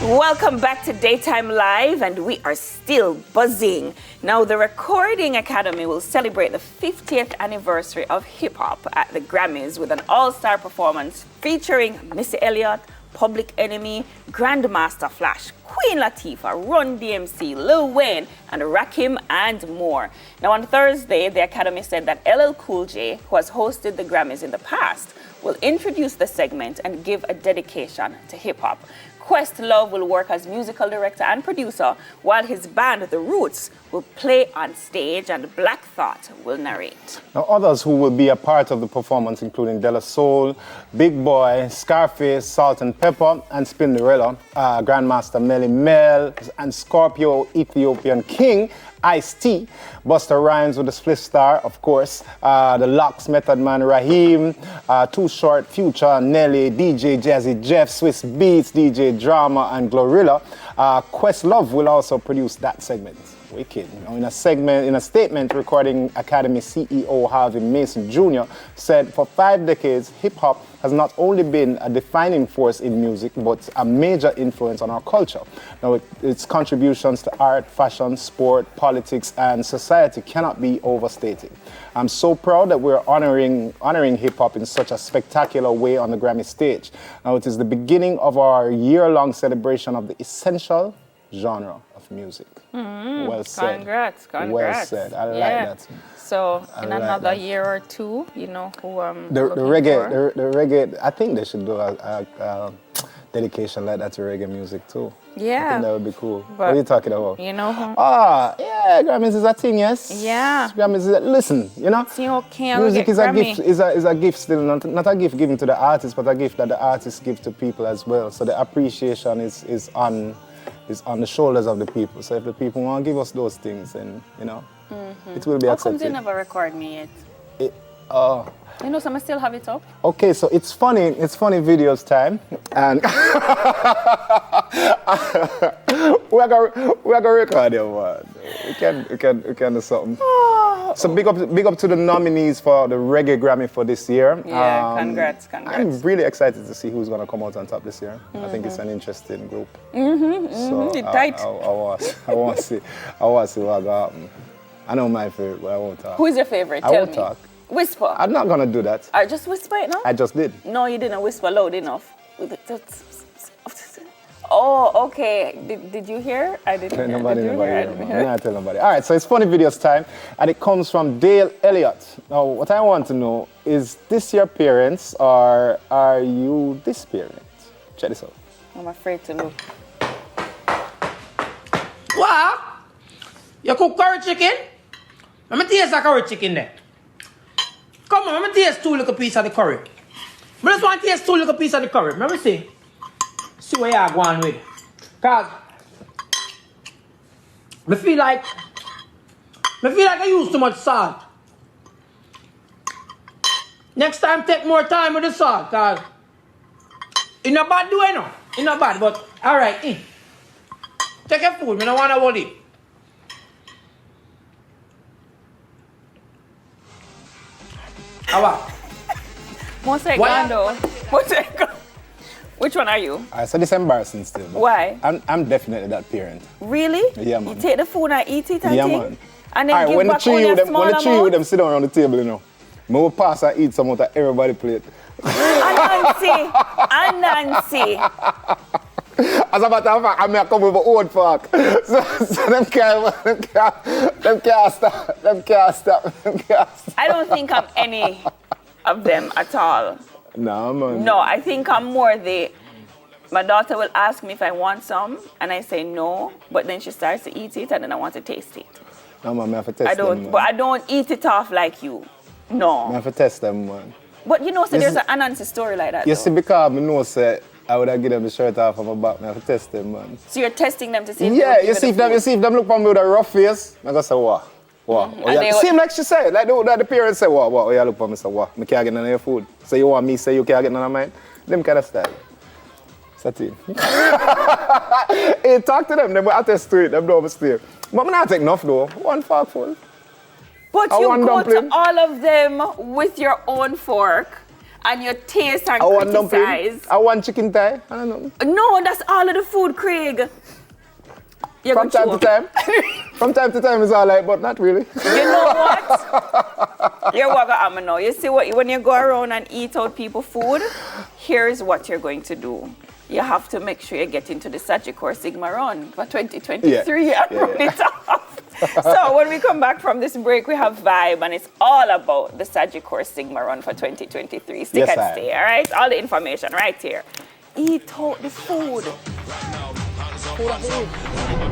Welcome back to Daytime Live, and we are still buzzing. Now, the Recording Academy will celebrate the 50th anniversary of hip-hop at the Grammys with an all-star performance featuring Missy Elliott, Public Enemy, Grandmaster Flash, Queen Latifah, Run DMC, Lil Wayne, and Rakim, and more. Now, on Thursday, the Academy said that LL Cool J, who has hosted the Grammys in the past, will introduce the segment and give a dedication to hip-hop. Questlove will work as musical director and producer, while his band, The Roots, will play on stage and Black Thought will narrate. Now, others who will be a part of the performance, including De La Soul, Big Boy, Scarface, Salt and Pepper, and Spinderella, Grandmaster Melly Mel, and Scorpio, Ethiopian King, Ice-T, Busta Rhymes with the Spliff Star, of course, the Locks, Method Man, Raheem, Too Short, Future, Nelly, DJ Jazzy Jeff, Swiss Beats, DJ Drama, and Glorilla. Questlove will also produce that segment. Wicked. Now, in a statement, Recording Academy CEO Harvey Mason Jr. said, for 5 decades, hip-hop has not only been a defining force in music, but a major influence on our culture. Now, its contributions to art, fashion, sport, politics, and society cannot be overstated. I'm so proud that we're honoring hip-hop in such a spectacular way on the Grammy stage. Now, it is the beginning of our year-long celebration of the essential genre of music. Well said. Congrats. Well said. I like that. So in another year or two, you know who the reggae. I think they should do a dedication like that to reggae music too. Yeah. I think that would be cool. But what are you talking about? You know who? Yeah, Grammys is a thing, yes. Yeah. Grammys is listen, you know. Music is a gift. Is a gift still, not a gift given to the artist, but a gift that the artists give to people as well. So the appreciation is on the shoulders of the people. So if the people want to give us those things, then, you know, it will be accepted. How come they never record me yet? You know, some still have it up. Okay, so it's funny videos time. And we're gonna record it, man. We can do something. So big up to the nominees for the Reggae Grammy for this year. Yeah, congrats. I'm really excited to see who's gonna come out on top this year. I think it's an interesting group. So I want to see what gonna happen. I know my favorite, but I won't talk. Who is your favorite? I won't talk. Whisper. I'm not gonna do that. I just whisper it, no? I just did. No, you didn't whisper loud enough. Oh, okay. Did you hear? I didn't hear. Nobody. I'm not telling nobody. All right, so it's funny videos time, and it comes from Dale Elliott. Now, what I want to know is this your parents, or are you this parent? Check this out. I'm afraid to look. What? You cook curry chicken? Let me taste that curry chicken there. Come on, let me taste 2 little pieces of the curry. I just want to taste 2 little pieces of the curry. Let me see where you're going with. Because I feel like I use too much salt. Next time, take more time with the salt, because it's not bad, do I know? It's not bad, but all right. Take your food, I don't want to hold it. Which one are you? All right, so this is embarrassing still. Why? I'm definitely that parent. Really? Yeah, man. You take the food and eat it and yeah, thing? Man. And then all right, give when back only a small amount? When the 3 of them sit down around the table, you know, I will pass and eat some out of everybody's plate. And Nancy. As a matter of fact, I may come with my own fork. So them can't stop. I don't think I'm any of them at all. No, man. No, I think I'm more my daughter will ask me if I want some, and I say no, but then she starts to eat it, and then I want to taste it. No, man, I have to test them, man. But I don't eat it off like you. No. I have to test them, man. But you know, so there's an Anansi story like that. You see, because I know, say, I would have given them the shirt off of my back. I have to test them, man. So you're testing them to see if you see if them look at me with a rough face, I go say, what? Same like she said, like the parents say, what? You look at me say, what? I can't get none of your food. So you want me say you can't get none of mine? Them kind of style. That's it. Hey, talk to them will attest to it, them don't stay. But I'm not take enough though. 1 fork full. But you go to all of them with your own fork and you taste and I want dumpling. criticize. I want chicken thigh. I don't know. No, that's all of the food, Craig. You From go time to time. From time to time it's all right, but not really. You know what? You're what I'm know. You see what when you go around and eat out people food, here's what you're going to do. You have to make sure you get into the Sagicor Sigma run for 2023 and run it off. So when we come back from this break, we have Vibe, and it's all about the Sagicor Sigma run for 2023. Stick Yes, and stay, all right? All the information right here. Eat out the food. Food.